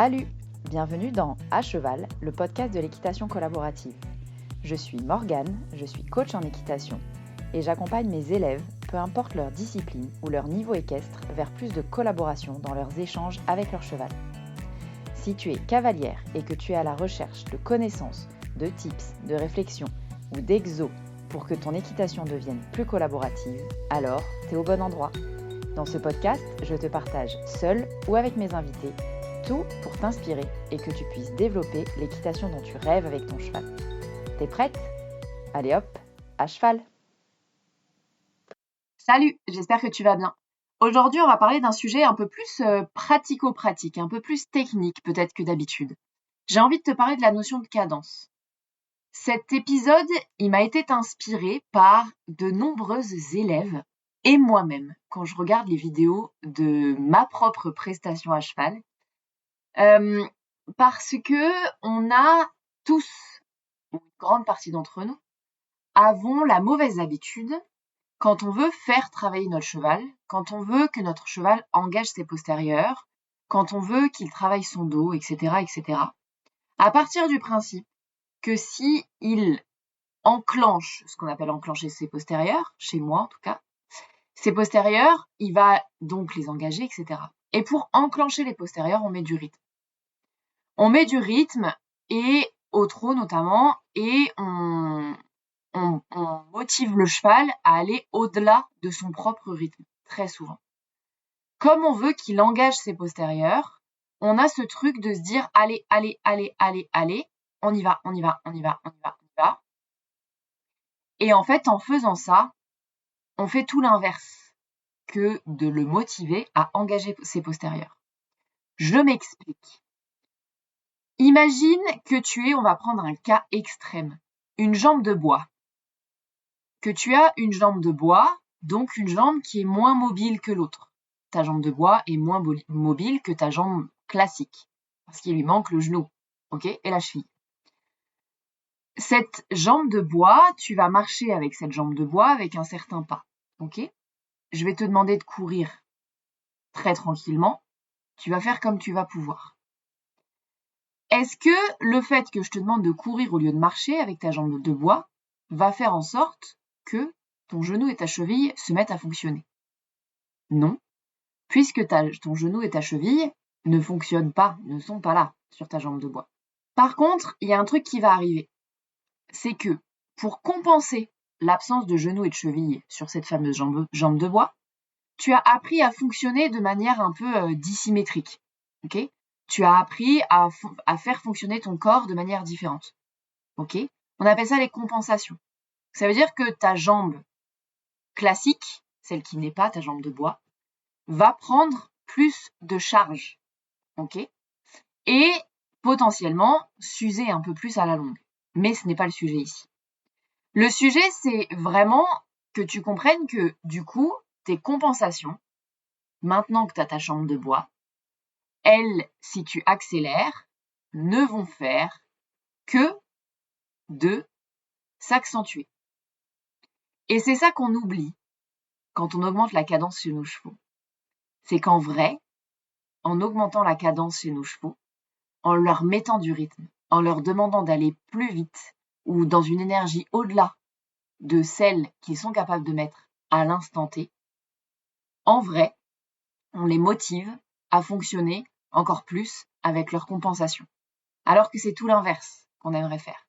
Salut! Bienvenue dans À Cheval, le podcast de l'équitation collaborative. Je suis Morgane, je suis coach en équitation et j'accompagne mes élèves, peu importe leur discipline ou leur niveau équestre, vers plus de collaboration dans leurs échanges avec leur cheval. Si tu es cavalière et que tu es à la recherche de connaissances, de tips, de réflexions ou d'exos pour que ton équitation devienne plus collaborative, alors tu es au bon endroit. Dans ce podcast, je te partage seule ou avec mes invités tout pour t'inspirer et que tu puisses développer l'équitation dont tu rêves avec ton cheval. T'es prête ? Allez hop, à cheval ! Salut, j'espère que tu vas bien. Aujourd'hui, on va parler d'un sujet un peu plus pratico-pratique, un peu plus technique peut-être que d'habitude. J'ai envie de te parler de la notion de cadence. Cet épisode, il m'a été inspiré par de nombreuses élèves et moi-même quand je regarde les vidéos de ma propre prestation à cheval. Parce que on a tous, une grande partie d'entre nous, avons la mauvaise habitude, quand on veut faire travailler notre cheval, quand on veut que notre cheval engage ses postérieurs, quand on veut qu'il travaille son dos, etc., à partir du principe que si il enclenche, ce qu'on appelle enclencher ses postérieurs, chez moi en tout cas, ses postérieurs, il va donc les engager, etc. Et pour enclencher les postérieurs, on met du rythme. On met du rythme et au trot notamment, et on motive le cheval à aller au-delà de son propre rythme, très souvent. Comme on veut qu'il engage ses postérieurs, on a ce truc de se dire allez, on y va. Et en fait, en faisant ça, on fait tout l'inverse que de le motiver à engager ses postérieurs. Je m'explique. Imagine que tu es, on va prendre un cas extrême, une jambe de bois. Que tu as une jambe de bois, donc une jambe qui est moins mobile que l'autre. Ta jambe de bois est moins mobile que ta jambe classique, parce qu'il lui manque le genou, ok, et la cheville. Cette jambe de bois, tu vas marcher avec cette jambe de bois avec un certain pas, ok. Je vais te demander de courir très tranquillement, tu vas faire comme tu vas pouvoir. Est-ce que le fait que je te demande de courir au lieu de marcher avec ta jambe de bois va faire en sorte que ton genou et ta cheville se mettent à fonctionner? Non, puisque ton genou et ta cheville ne fonctionnent pas, ne sont pas là sur ta jambe de bois. Par contre, il y a un truc qui va arriver. C'est que pour compenser l'absence de genou et de cheville sur cette fameuse jambe de bois, tu as appris à fonctionner de manière un peu dissymétrique. Okay ? Tu as appris à faire fonctionner ton corps de manière différente. Okay ? On appelle ça les compensations. Ça veut dire que ta jambe classique, celle qui n'est pas ta jambe de bois, va prendre plus de charge, ok, et potentiellement s'user un peu plus à la longue. Mais ce n'est pas le sujet ici. Le sujet, c'est vraiment que tu comprennes que, du coup, tes compensations, maintenant que tu as ta jambe de bois, elles, si tu accélères, ne vont faire que de s'accentuer. Et c'est ça qu'on oublie quand on augmente la cadence chez nos chevaux. C'est qu'en vrai, en augmentant la cadence chez nos chevaux, en leur mettant du rythme, en leur demandant d'aller plus vite ou dans une énergie au-delà de celle qu'ils sont capables de mettre à l'instant T, en vrai, on les motive à fonctionner encore plus avec leur compensation. Alors que c'est tout l'inverse qu'on aimerait faire.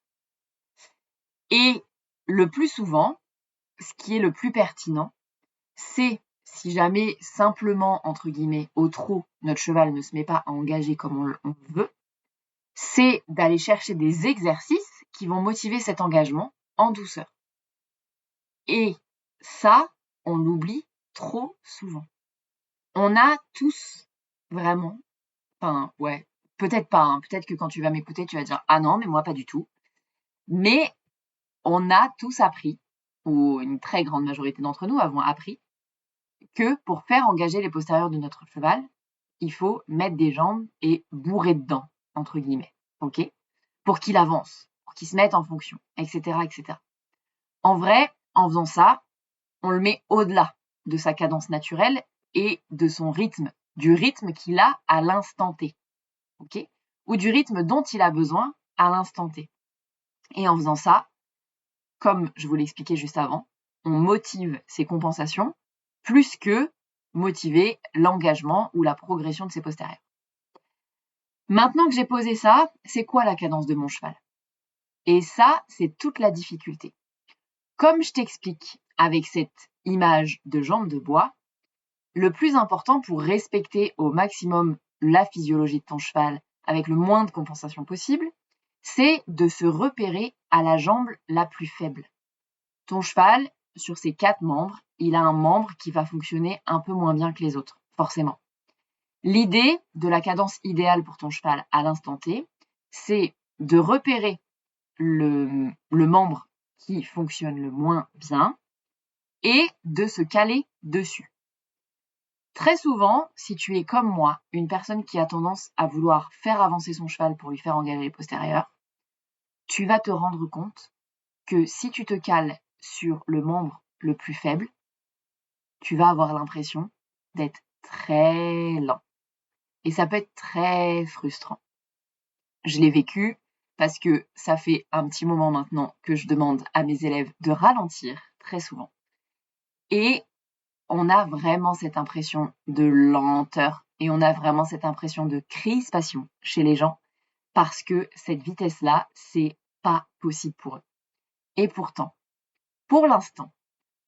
Et le plus souvent, ce qui est le plus pertinent, c'est si jamais simplement, entre guillemets, au trot, notre cheval ne se met pas à engager comme on veut, c'est d'aller chercher des exercices qui vont motiver cet engagement en douceur. Et ça, on l'oublie trop souvent. On a tous vraiment, peut-être pas, hein, peut-être que quand tu vas m'écouter, tu vas dire « Ah non, mais moi pas du tout ». Mais on a tous appris, ou une très grande majorité d'entre nous avons appris, que pour faire engager les postérieurs de notre cheval, il faut mettre des jambes et bourrer dedans, entre guillemets, ok ? Pour qu'il avance, pour qu'il se mette en fonction, etc., etc. En vrai, en faisant ça, on le met au-delà de sa cadence naturelle et de son rythme, du rythme qu'il a à l'instant T, ok, ou du rythme dont il a besoin à l'instant T. Et en faisant ça, comme je vous l'expliquais juste avant, on motive ces compensations plus que motiver l'engagement ou la progression de ses postérieurs. Maintenant que j'ai posé ça, c'est quoi la cadence de mon cheval? Et ça, c'est toute la difficulté. Comme je t'explique avec cette image de jambe de bois, le plus important pour respecter au maximum la physiologie de ton cheval avec le moins de compensation possible, c'est de se repérer à la jambe la plus faible. Ton cheval, sur ses 4 membres, il a un membre qui va fonctionner un peu moins bien que les autres, forcément. L'idée de la cadence idéale pour ton cheval à l'instant T, c'est de repérer le membre qui fonctionne le moins bien et de se caler dessus. Très souvent, si tu es comme moi, une personne qui a tendance à vouloir faire avancer son cheval pour lui faire engager les postérieurs, tu vas te rendre compte que si tu te cales sur le membre le plus faible, tu vas avoir l'impression d'être très lent. Et ça peut être très frustrant. Je l'ai vécu parce que ça fait un petit moment maintenant que je demande à mes élèves de ralentir très souvent. Et on a vraiment cette impression de lenteur et on a vraiment cette impression de crispation chez les gens parce que cette vitesse-là, c'est pas possible pour eux. Et pourtant, pour l'instant,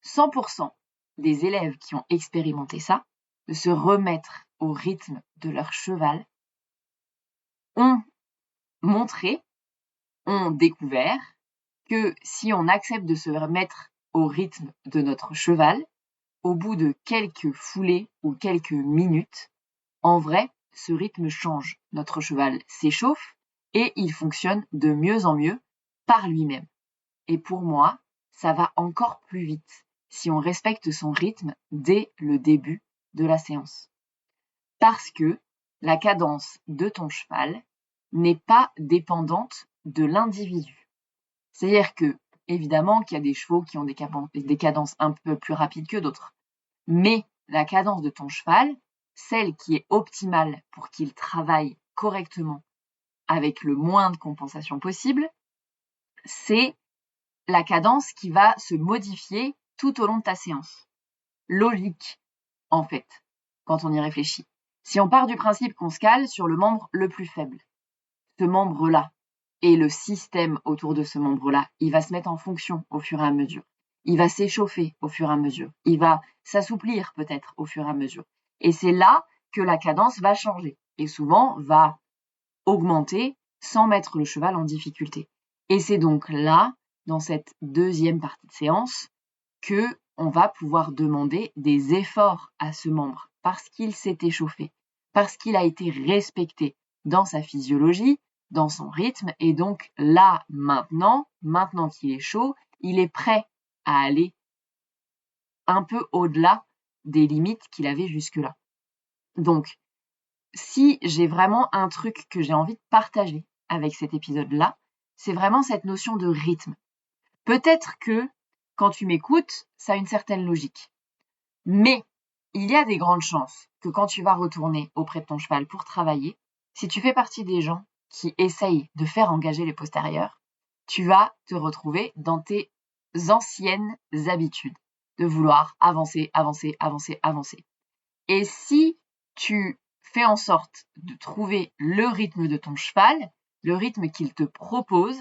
100% des élèves qui ont expérimenté ça, de se remettre au rythme de leur cheval, ont montré, ont découvert que si on accepte de se remettre au rythme de notre cheval, au bout de quelques foulées ou quelques minutes, en vrai, ce rythme change. Notre cheval s'échauffe et il fonctionne de mieux en mieux par lui-même. Et pour moi, ça va encore plus vite si on respecte son rythme dès le début de la séance. Parce que la cadence de ton cheval n'est pas dépendante de l'individu. C'est-à-dire que, évidemment, qu'il y a des chevaux qui ont des cadences un peu plus rapides que d'autres. Mais la cadence de ton cheval, celle qui est optimale pour qu'il travaille correctement avec le moins de compensation possible, c'est la cadence qui va se modifier tout au long de ta séance. Logique, en fait, quand on y réfléchit. Si on part du principe qu'on se cale sur le membre le plus faible, ce membre-là et le système autour de ce membre-là, il va se mettre en fonction au fur et à mesure. Il va s'échauffer au fur et à mesure. Il va s'assouplir peut-être au fur et à mesure. Et c'est là que la cadence va changer et souvent va augmenter sans mettre le cheval en difficulté. Et c'est donc là, dans cette deuxième partie de séance, que on va pouvoir demander des efforts à ce membre parce qu'il s'est échauffé, parce qu'il a été respecté dans sa physiologie, dans son rythme, et donc là, maintenant qu'il est chaud, il est prêt à aller un peu au-delà des limites qu'il avait jusque-là. Donc, si j'ai vraiment un truc que j'ai envie de partager avec cet épisode-là, c'est vraiment cette notion de rythme. Peut-être que, quand tu m'écoutes, ça a une certaine logique. Mais il y a des grandes chances que quand tu vas retourner auprès de ton cheval pour travailler, si tu fais partie des gens qui essayent de faire engager les postérieurs, tu vas te retrouver dans tes anciennes habitudes de vouloir avancer. Et si tu fais en sorte de trouver le rythme de ton cheval, le rythme qu'il te propose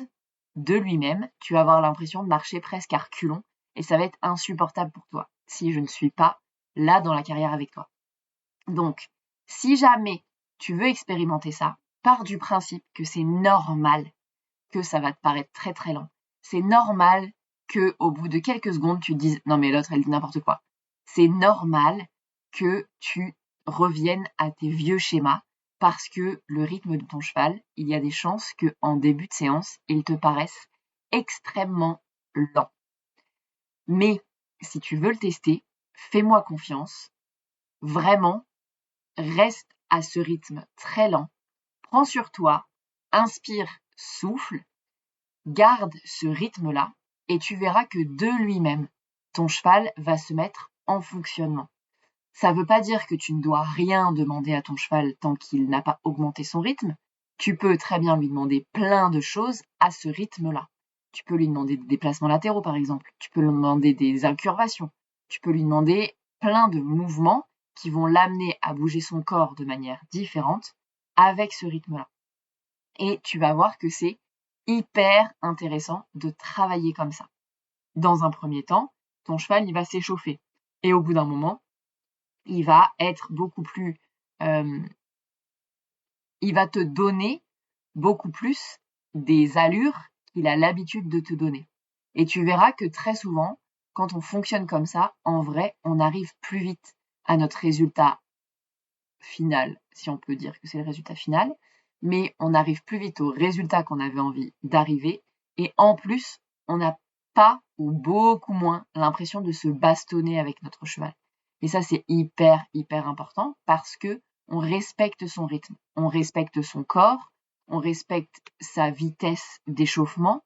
de lui-même, tu vas avoir l'impression de marcher presque à reculons et ça va être insupportable pour toi si je ne suis pas là dans la carrière avec toi. Donc, si jamais tu veux expérimenter ça, pars du principe que c'est normal que ça va te paraître très très lent. C'est normal que au bout de quelques secondes, tu te dises « Non mais l'autre, elle dit n'importe quoi ». C'est normal que tu reviennes à tes vieux schémas parce que le rythme de ton cheval, il y a des chances qu'en début de séance, il te paraisse extrêmement lent. Mais si tu veux le tester, fais-moi confiance. Vraiment, reste à ce rythme très lent. Prends sur toi, inspire, souffle, garde ce rythme-là et tu verras que de lui-même, ton cheval va se mettre en fonctionnement. Ça ne veut pas dire que tu ne dois rien demander à ton cheval tant qu'il n'a pas augmenté son rythme, Tu peux très bien lui demander plein de choses à ce rythme-là. Tu peux lui demander des déplacements latéraux, par exemple. Tu peux lui demander des incurvations. Tu peux lui demander plein de mouvements qui vont l'amener à bouger son corps de manière différente avec ce rythme-là. Et tu vas voir que c'est hyper intéressant de travailler comme ça. Dans un premier temps, ton cheval, il va s'échauffer. Et au bout d'un moment, il va être beaucoup plus... il va te donner beaucoup plus des allures qu'il a l'habitude de te donner. Et tu verras que très souvent, quand on fonctionne comme ça, en vrai, on arrive plus vite à notre résultat final, si on peut dire que c'est le résultat final, mais on arrive plus vite au résultat qu'on avait envie d'arriver. Et en plus, on n'a pas ou beaucoup moins l'impression de se bastonner avec notre cheval. Et ça, c'est hyper, hyper important parce que on respecte son rythme, on respecte son corps, on respecte sa vitesse d'échauffement.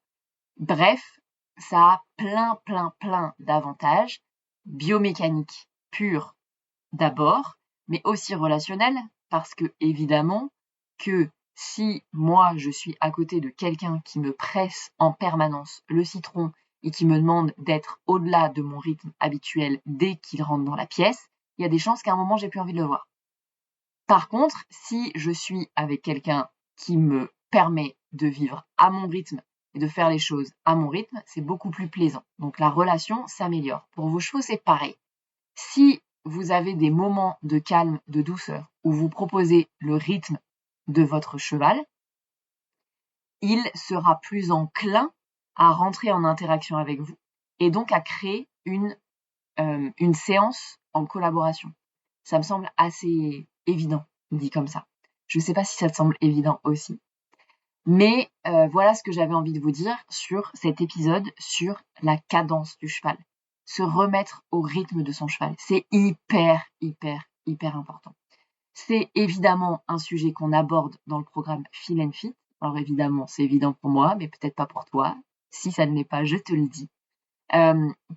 Bref, ça a plein d'avantages biomécaniques purs d'abord, mais aussi relationnels parce que évidemment que si moi je suis à côté de quelqu'un qui me presse en permanence le citron et qui me demande d'être au-delà de mon rythme habituel dès qu'il rentre dans la pièce, il y a des chances qu'à un moment j'ai plus envie de le voir. Par contre, si je suis avec quelqu'un qui me permet de vivre à mon rythme et de faire les choses à mon rythme, c'est beaucoup plus plaisant. Donc la relation s'améliore. Pour vos chevaux, c'est pareil. Si vous avez des moments de calme, de douceur, où vous proposez le rythme de votre cheval, il sera plus enclin à rentrer en interaction avec vous et donc à créer une séance en collaboration. Ça me semble assez évident, dit comme ça. Je ne sais pas si ça te semble évident aussi. Mais voilà ce que j'avais envie de vous dire sur cet épisode sur la cadence du cheval. Se remettre au rythme de son cheval. C'est hyper important. C'est évidemment un sujet qu'on aborde dans le programme Feel and Fit. Alors évidemment, c'est évident pour moi, mais peut-être pas pour toi. Si ça ne l'est pas, je te le dis.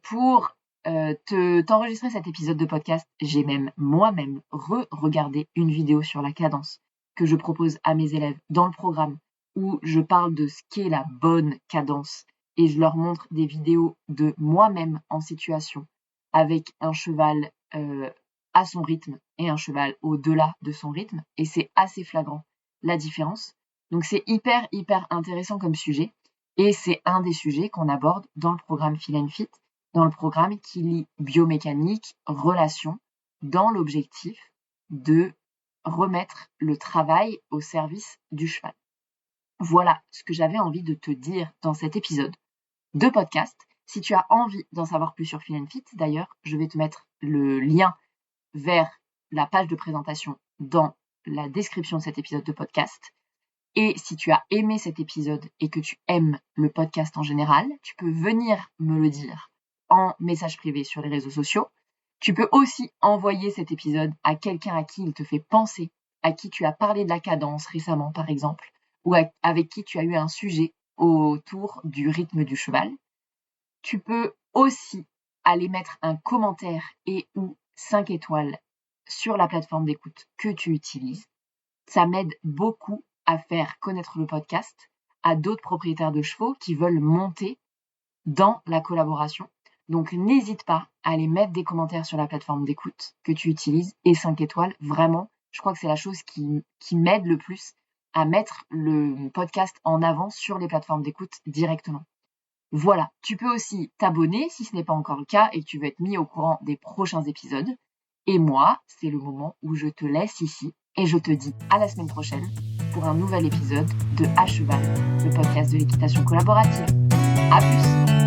Pour t'enregistrer cet épisode de podcast, j'ai même moi-même regardé une vidéo sur la cadence que je propose à mes élèves dans le programme où je parle de ce qu'est la bonne cadence et je leur montre des vidéos de moi-même en situation avec un cheval à son rythme et un cheval au-delà de son rythme et c'est assez flagrant la différence. Donc c'est hyper intéressant comme sujet et c'est un des sujets qu'on aborde dans le programme Feel and Fit, dans le programme qui lie biomécanique, relation, dans l'objectif de remettre le travail au service du cheval. Voilà ce que j'avais envie de te dire dans cet épisode de podcast. Si tu as envie d'en savoir plus sur Feel and Fit, d'ailleurs, je vais te mettre le lien vers la page de présentation dans la description de cet épisode de podcast. Et si tu as aimé cet épisode et que tu aimes le podcast en général, tu peux venir me le dire en message privé sur les réseaux sociaux. Tu peux aussi envoyer cet épisode à quelqu'un à qui il te fait penser, à qui tu as parlé de la cadence récemment par exemple, ou avec qui tu as eu un sujet autour du rythme du cheval. Tu peux aussi aller mettre un commentaire et ou 5 étoiles sur la plateforme d'écoute que tu utilises. Ça m'aide beaucoup à faire connaître le podcast à d'autres propriétaires de chevaux qui veulent monter dans la collaboration. Donc n'hésite pas à aller mettre des commentaires sur la plateforme d'écoute que tu utilises et 5 étoiles. Vraiment, je crois que c'est la chose qui m'aide le plus à mettre le podcast en avant sur les plateformes d'écoute directement. Voilà, tu peux aussi t'abonner si ce n'est pas encore le cas et que tu veux être mis au courant des prochains épisodes. Et moi, c'est le moment où je te laisse ici et je te dis à la semaine prochaine pour un nouvel épisode de À Cheval, le podcast de l'équitation collaborative. À plus!